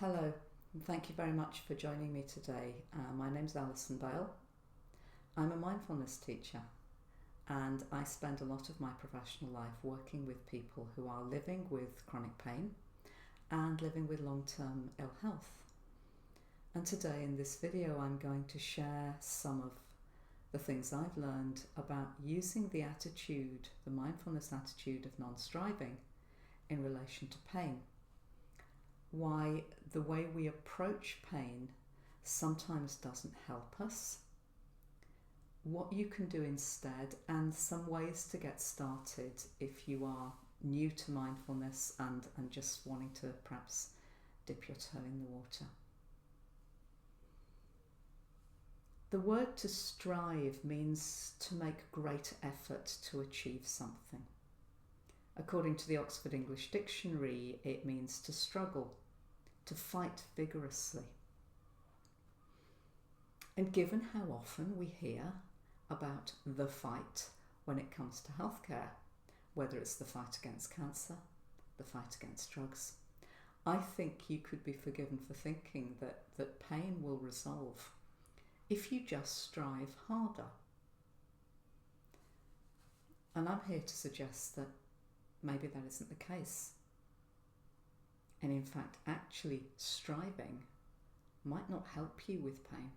Hello, and thank you very much for joining me today. My name's Alison Bale. I'm a mindfulness teacher, and I spend a lot of my professional life working with people who are living with chronic pain and living with long-term ill health. And today in this video I'm going to share some of the things I've learned about using the mindfulness attitude of non-striving in relation to pain. Why the way we approach pain sometimes doesn't help us, what you can do instead, and some ways to get started if you are new to mindfulness and just wanting to perhaps dip your toe in the water. The word to strive means to make great effort to achieve something. According to the Oxford English Dictionary, it means to struggle, to fight vigorously. And given how often we hear about the fight when it comes to healthcare, whether it's the fight against cancer, the fight against drugs, I think you could be forgiven for thinking that pain will resolve if you just strive harder. And I'm here to suggest that maybe that isn't the case. And in fact, actually striving might not help you with pain.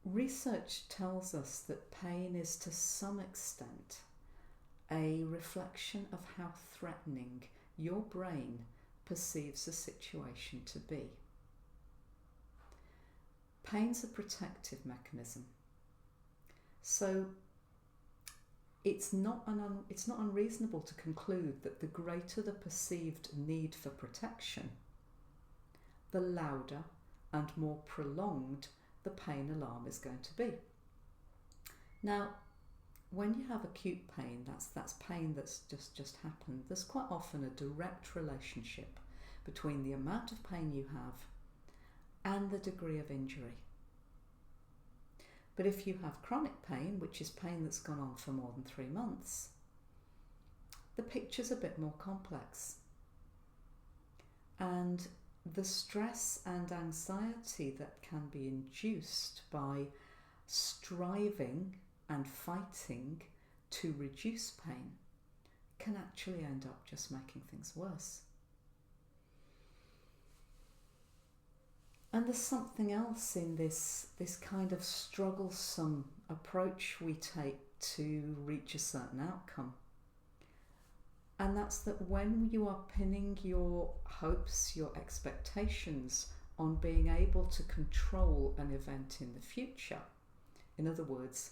Research tells us that pain is to some extent a reflection of how threatening your brain perceives a situation to be. Pain's a protective mechanism. So it's not unreasonable to conclude that the greater the perceived need for protection, the louder and more prolonged the pain alarm is going to be. Now, when you have acute pain, that's pain that's just happened, there's quite often a direct relationship between the amount of pain you have and the degree of injury. But if you have chronic pain, which is pain that's gone on for more than 3 months, the picture's a bit more complex. And the stress and anxiety that can be induced by striving and fighting to reduce pain can actually end up just making things worse. And there's something else in this kind of strugglesome approach we take to reach a certain outcome. And that's that when you are pinning your hopes, your expectations on being able to control an event in the future, in other words,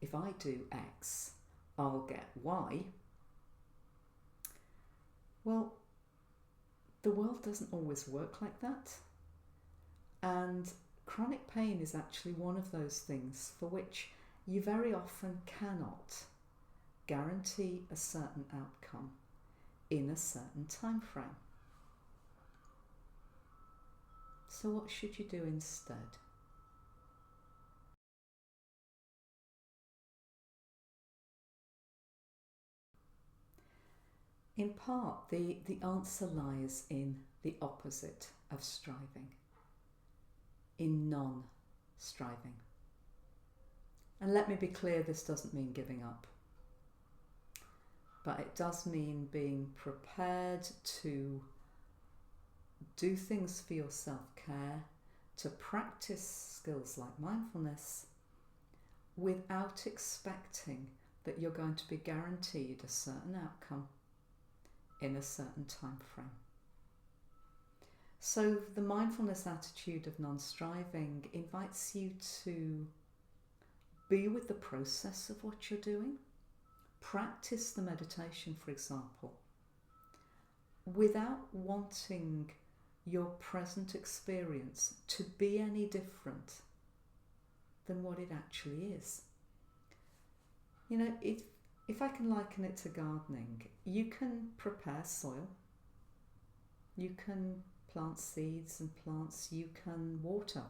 if I do X, I'll get Y, well, the world doesn't always work like that. And chronic pain is actually one of those things for which you very often cannot guarantee a certain outcome in a certain time frame. So what should you do instead? In part, the answer lies in the opposite of striving, in non-striving. And let me be clear, this doesn't mean giving up, but it does mean being prepared to do things for your self-care, to practice skills like mindfulness without expecting that you're going to be guaranteed a certain outcome in a certain time frame. So the mindfulness attitude of non-striving invites you to be with the process of what you're doing. Practice the meditation, for example, without wanting your present experience to be any different than what it actually is. You know, if I can liken it to gardening, you can prepare soil, you can plant seeds and plants, you can water.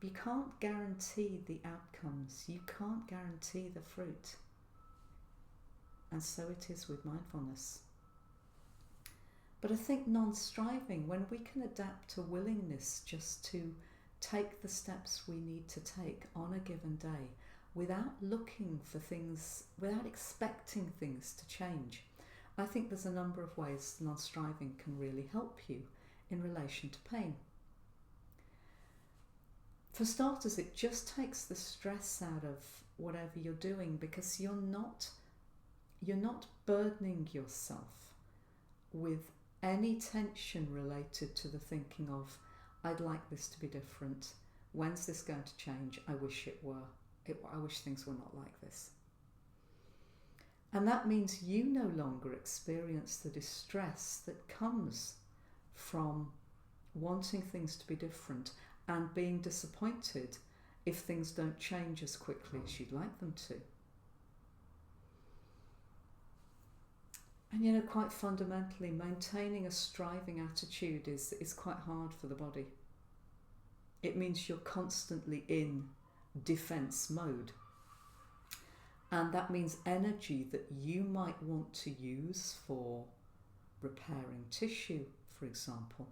You can't guarantee the outcomes, you can't guarantee the fruit. and so it is with mindfulness. But I think non-striving, when we can adapt a willingness just to take the steps we need to take on a given day without looking for things, without expecting things to change, I think there's a number of ways non-striving can really help you in relation to pain. For starters, it just takes the stress out of whatever you're doing, because you're not burdening yourself with any tension related to the thinking of, I'd like this to be different, when's this going to change, I wish it were, I wish things were not like this. And that means you no longer experience the distress that comes from wanting things to be different and being disappointed if things don't change as quickly as you'd like them to. And quite fundamentally, maintaining a striving attitude is quite hard for the body. It means you're constantly in defense mode. And that means energy that you might want to use for repairing tissue, for example,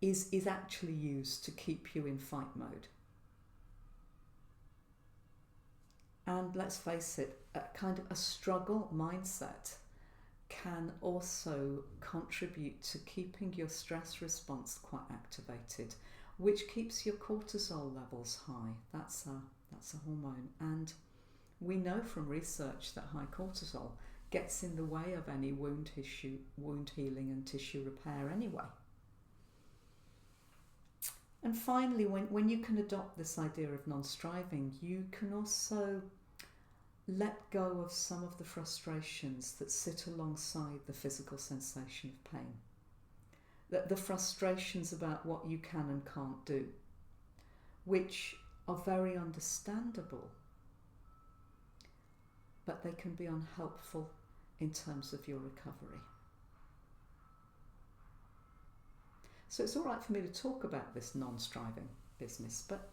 is actually used to keep you in fight mode. And let's face it, a kind of a struggle mindset can also contribute to keeping your stress response quite activated, which keeps your cortisol levels high. That's a hormone, and we know from research that high cortisol gets in the way of any wound healing and tissue repair anyway. And finally, when you can adopt this idea of non-striving, you can also let go of some of the frustrations that sit alongside the physical sensation of pain. The frustrations about what you can and can't do, which are very understandable, but they can be unhelpful in terms of your recovery. So it's all right for me to talk about this non-striving business, but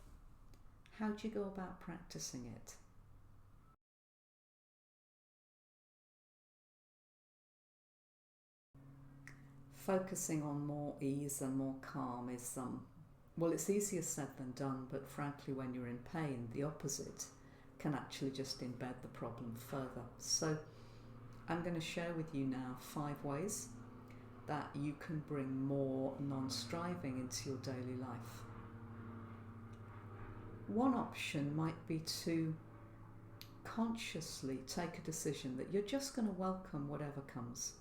how do you go about practicing it? Focusing on more ease and more calm is, it's easier said than done, but frankly, when you're in pain, the opposite can actually just embed the problem further. So I'm going to share with you now 5 ways that you can bring more non-striving into your daily life. One option might be to consciously take a decision that you're just going to welcome whatever comes,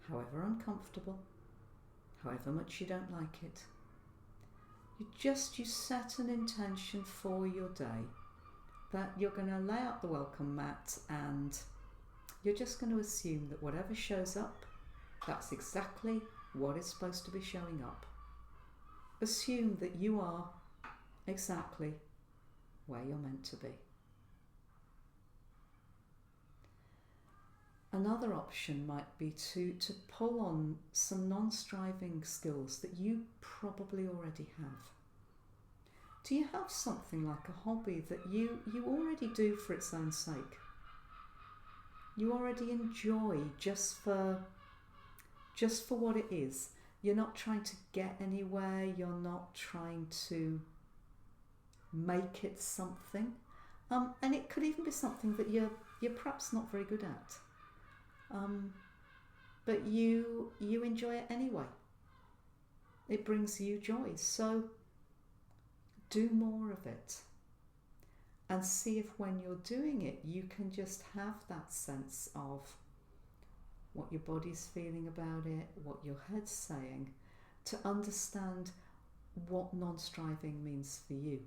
however uncomfortable, however much you don't like it. You set an intention for your day that you're going to lay out the welcome mat, and you're just going to assume that whatever shows up, that's exactly what is supposed to be showing up. Assume that you are exactly where you're meant to be. Another option might be to pull on some non-striving skills that you probably already have. Do you have something like a hobby that you already do for its own sake? You already enjoy just for what it is. You're not trying to get anywhere, you're not trying to make it something. And it could even be something that you're perhaps not very good at. But you enjoy it anyway. It brings you joy. So do more of it. And see if when you're doing it, you can just have that sense of what your body's feeling about it, what your head's saying, to understand what non-striving means for you.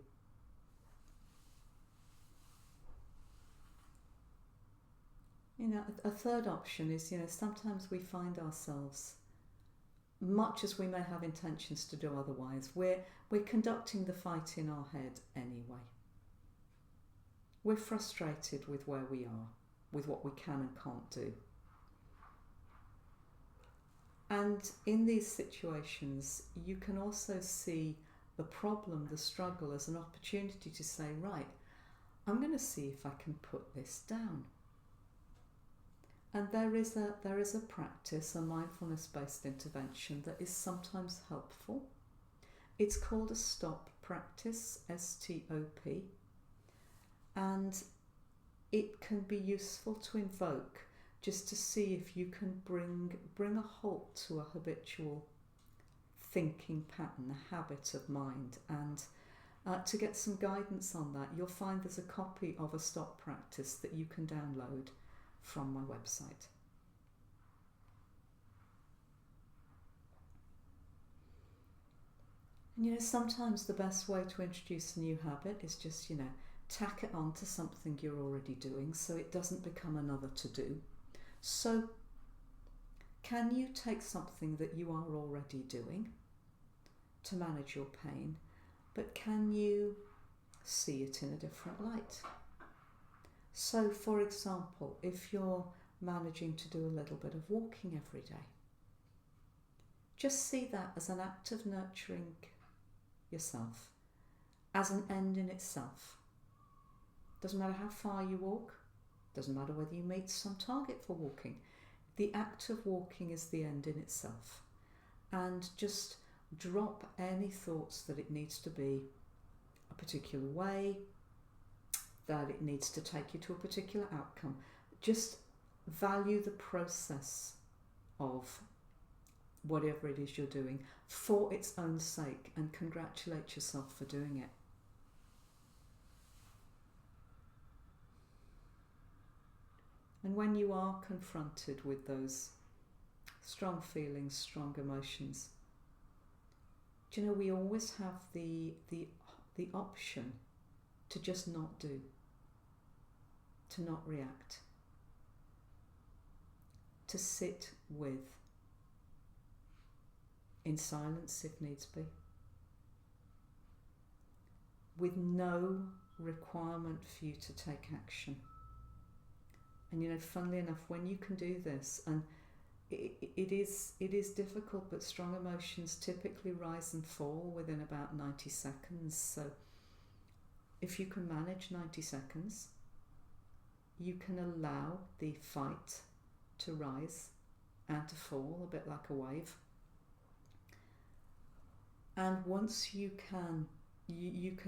A third option is, sometimes we find ourselves, much as we may have intentions to do otherwise, we're conducting the fight in our head anyway. We're frustrated with where we are, with what we can and can't do. And in these situations, you can also see the problem, the struggle, as an opportunity to say, right, I'm going to see if I can put this down. And there is a practice, a mindfulness-based intervention that is sometimes helpful. It's called a stop practice, STOP, and it can be useful to invoke just to see if you can bring a halt to a habitual thinking pattern, a habit of mind, and to get some guidance on that, you'll find there's a copy of a stop practice that you can download from my website. And sometimes the best way to introduce a new habit is just, tack it on to something you're already doing so it doesn't become another to-do. So can you take something that you are already doing to manage your pain, but can you see it in a different light? So, for example, if you're managing to do a little bit of walking every day, just see that as an act of nurturing yourself, as an end in itself. Doesn't matter how far you walk, doesn't matter whether you meet some target for walking. The act of walking is the end in itself. And just drop any thoughts that it needs to be a particular way, that it needs to take you to a particular outcome. Just value the process of whatever it is you're doing for its own sake and congratulate yourself for doing it. And when you are confronted with those strong feelings, strong emotions, we always have the option to just not do, to not react, to sit with, in silence if needs be, with no requirement for you to take action. And funnily enough, when you can do this, and it is difficult, but strong emotions typically rise and fall within about 90 seconds. So if you can manage 90 seconds, you can allow the fight to rise and to fall, a bit like a wave. And once you can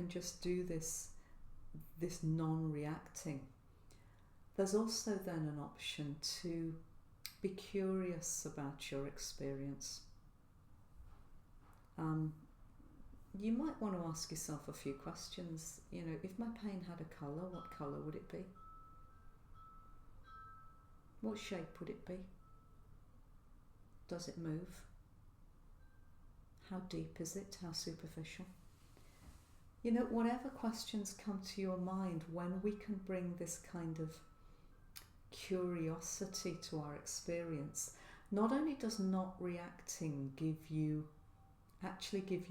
just do this non-reacting. There's also then an option to be curious about your experience. You might want to ask yourself a few questions. If my pain had a colour, what colour would it be? What shape would it be? Does it move? How deep is it? How superficial? Whatever questions come to your mind, when we can bring this kind of curiosity to our experience, not only does not reacting give you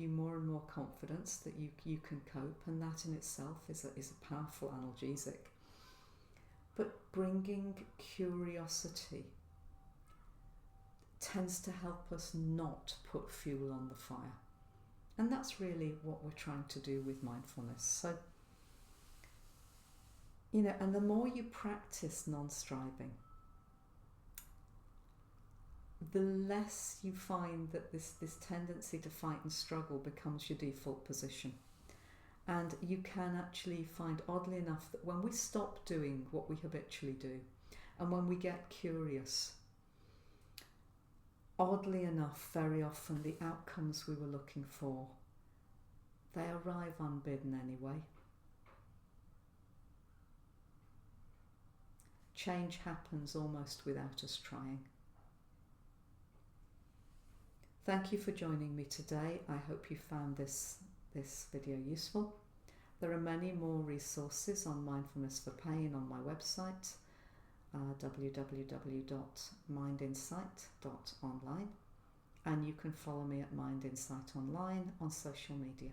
more and more confidence that you can cope, and that in itself is a powerful analgesic, but bringing curiosity tends to help us not put fuel on the fire. And that's really what we're trying to do with mindfulness. So, and the more you practice non-striving, the less you find that this tendency to fight and struggle becomes your default position. And you can actually find, oddly enough, that when we stop doing what we habitually do, and when we get curious, oddly enough, very often the outcomes we were looking for, they arrive unbidden anyway. Change happens almost without us trying. Thank you for joining me today. I hope you found this video useful. There are many more resources on mindfulness for pain on my website, www.mindinsight.online, and you can follow me at Mind Insight Online on social media.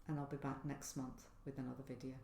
And I'll be back next month with another video.